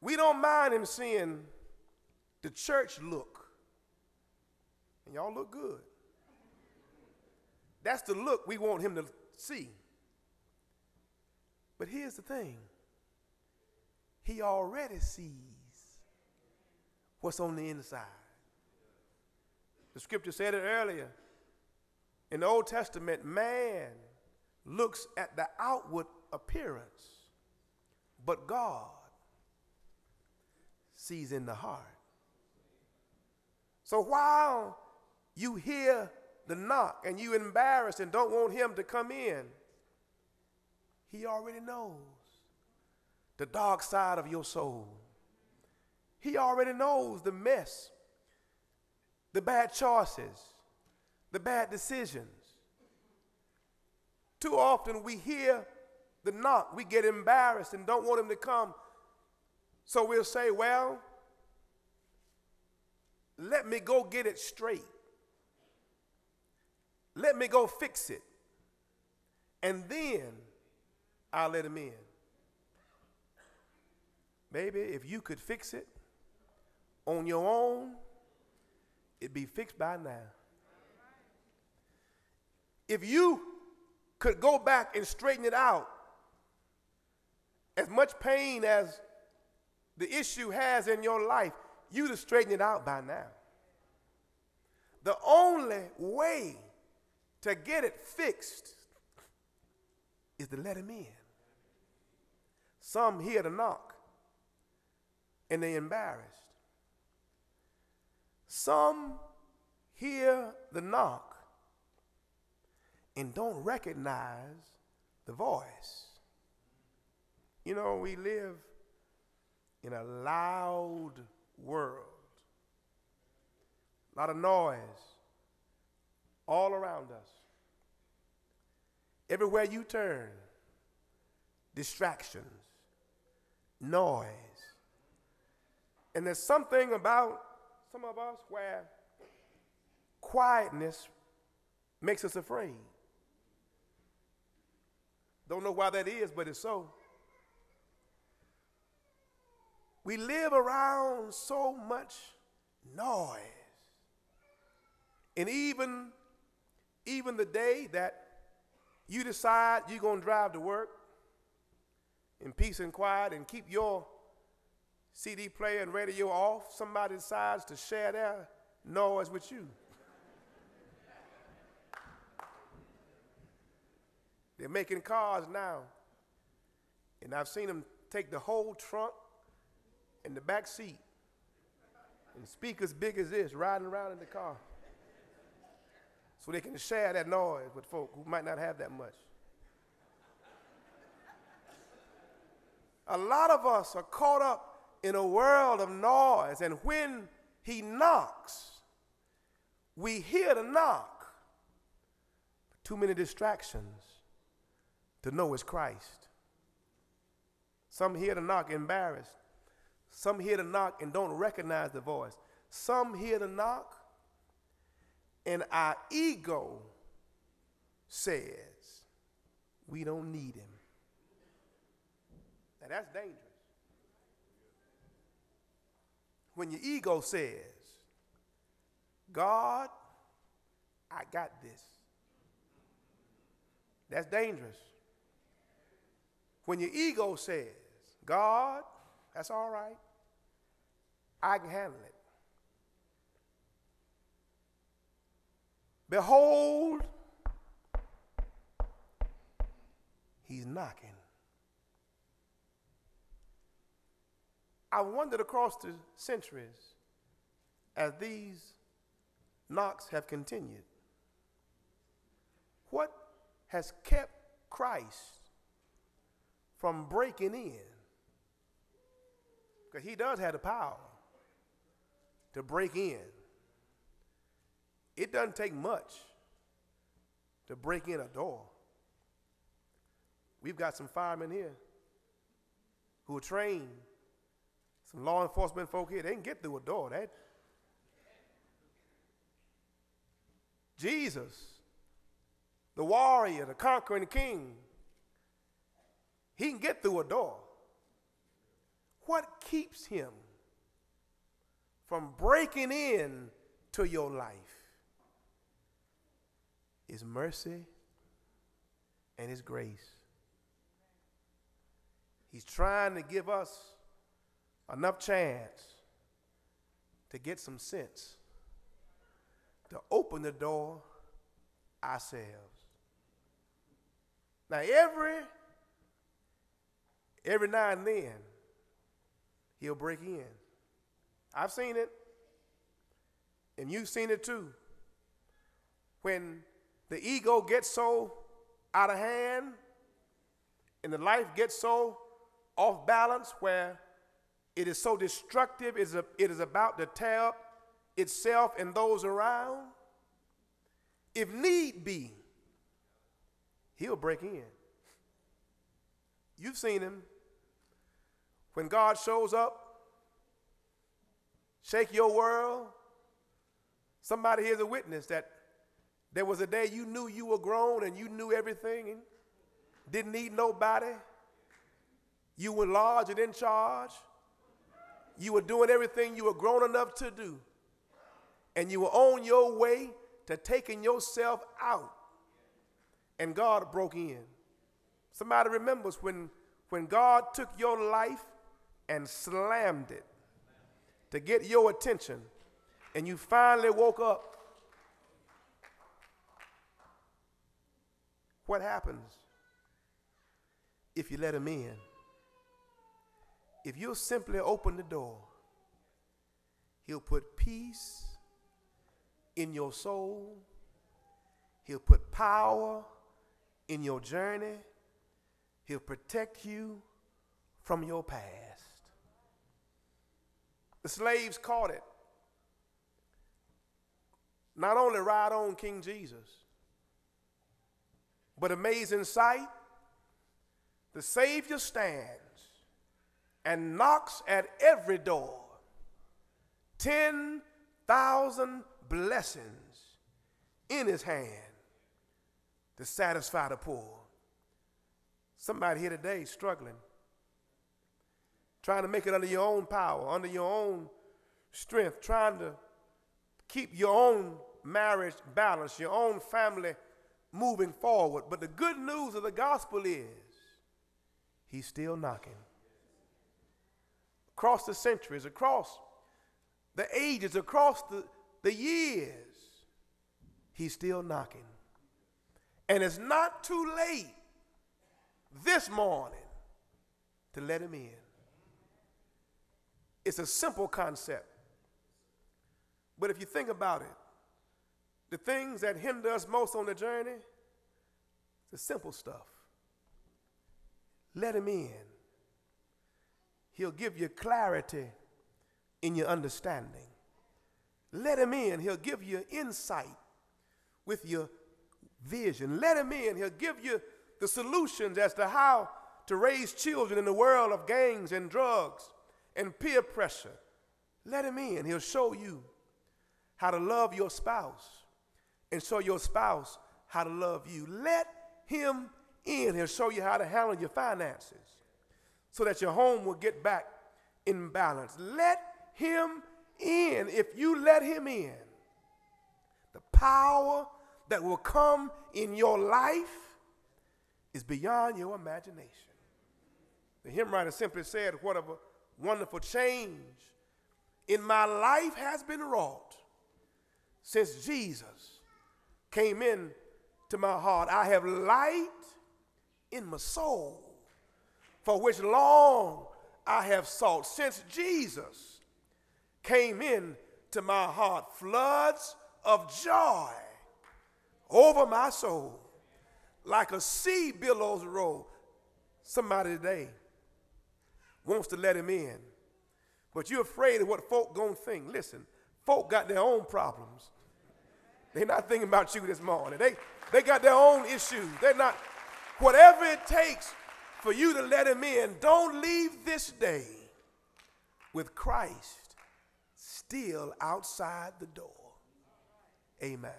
We don't mind him seeing the church look. And y'all look good. That's the look we want him to see. But here's the thing. He already sees what's on the inside. The scripture said it earlier. In the Old Testament, man looks at the outward appearance, but God sees in the heart. So while you hear the knock and you embarrassed and don't want him to come in, he already knows the dark side of your soul. He already knows the mess, the bad choices, the bad decisions. Too often we hear the knock, we get embarrassed and don't want him to come. So we'll say, well, let me go get it straight. Let me go fix it. And then I'll let him in. Baby, if you could fix it on your own, it'd be fixed by now. If you could go back and straighten it out, as much pain as the issue has in your life, you'd have straightened it out by now. The only way to get it fixed is to let him in. Some hear the knock and they're embarrassed. Some hear the knock and don't recognize the voice. You know, we live in a loud world. A lot of noise all around us. Everywhere you turn, distractions, noise. And there's something about some of us where quietness makes us afraid. Don't know why that is, but it's so. We live around so much noise. And even the day that you decide you're going to drive to work in peace and quiet and keep your CD player and radio off, somebody decides to share their noise with you. They're making cars now, and I've seen them take the whole trunk and the back seat and speakers big as this riding around in the car so they can share that noise with folk who might not have that much. A lot of us are caught up in a world of noise, and when he knocks, we hear the knock. Too many distractions to know it's Christ. Some hear the knock embarrassed. Some hear the knock and don't recognize the voice. Some hear the knock and our ego says we don't need him. Now that's dangerous. When your ego says, God, I got this. That's dangerous. When your ego says, God, that's all right, I can handle it. Behold, he's knocking. I wondered across the centuries as these knocks have continued, what has kept Christ from breaking in? Because he does have the power to break in. It doesn't take much to break in a door. We've got some firemen here who are trained, some law enforcement folk here. They can get through a door. Jesus, the warrior, the conquering king, he can get through a door. what keeps him from breaking in to your life is mercy and his grace. He's trying to give us enough chance to get some sense, to open the door ourselves. Now every now and then, he'll break in. I've seen it, and you've seen it too. When the ego gets so out of hand and the life gets so off balance where it is so destructive, it is about to tear up itself and those around, if need be, he'll break in. You've seen him. When God shows up, shake your world. Somebody here's a witness that there was a day you knew you were grown and you knew everything and didn't need nobody. You were large and in charge. You were doing everything you were grown enough to do. And you were on your way to taking yourself out. And God broke in. Somebody remembers when God took your life and slammed it to get your attention, and you finally woke up. What happens if you let him in? If you'll simply open the door, he'll put peace in your soul. He'll put power in your journey. He'll protect you from your past. The slaves caught it. Not only right on King Jesus, but amazing sight, the Savior stands and knocks at every door. 10,000 blessings in his hand to satisfy the poor. Somebody here today struggling, trying to make it under your own power, under your own strength, trying to keep your own marriage balanced, your own family moving forward. But the good news of the gospel is he's still knocking. Across the centuries, across the ages, across the years, he's still knocking. And it's not too late this morning to let him in. It's a simple concept. But if you think about it, the things that hinder us most on the journey, it's the simple stuff. Let him in. He'll give you clarity in your understanding. Let him in. He'll give you insight with your vision. Let him in. He'll give you the solutions as to how to raise children in the world of gangs and drugs and peer pressure. Let him in. He'll show you how to love your spouse and show your spouse how to love you. Let him in. He'll show you how to handle your finances so that your home will get back in balance. Let him in. If you let him in, the power that will come in your life is beyond your imagination. The hymn writer simply said, what a wonderful change in my life has been wrought since Jesus came in to my heart. I have light in my soul, for which long I have sought. Since Jesus came in to my heart, floods of joy over my soul, like a sea billows roll. Somebody today wants to let him in, but you're afraid of what folk gonna think. Listen, folk got their own problems. They're not thinking about you this morning. They got their own issues. They're not, whatever it takes for you to let him in, don't leave this day with Christ still outside the door. Amen.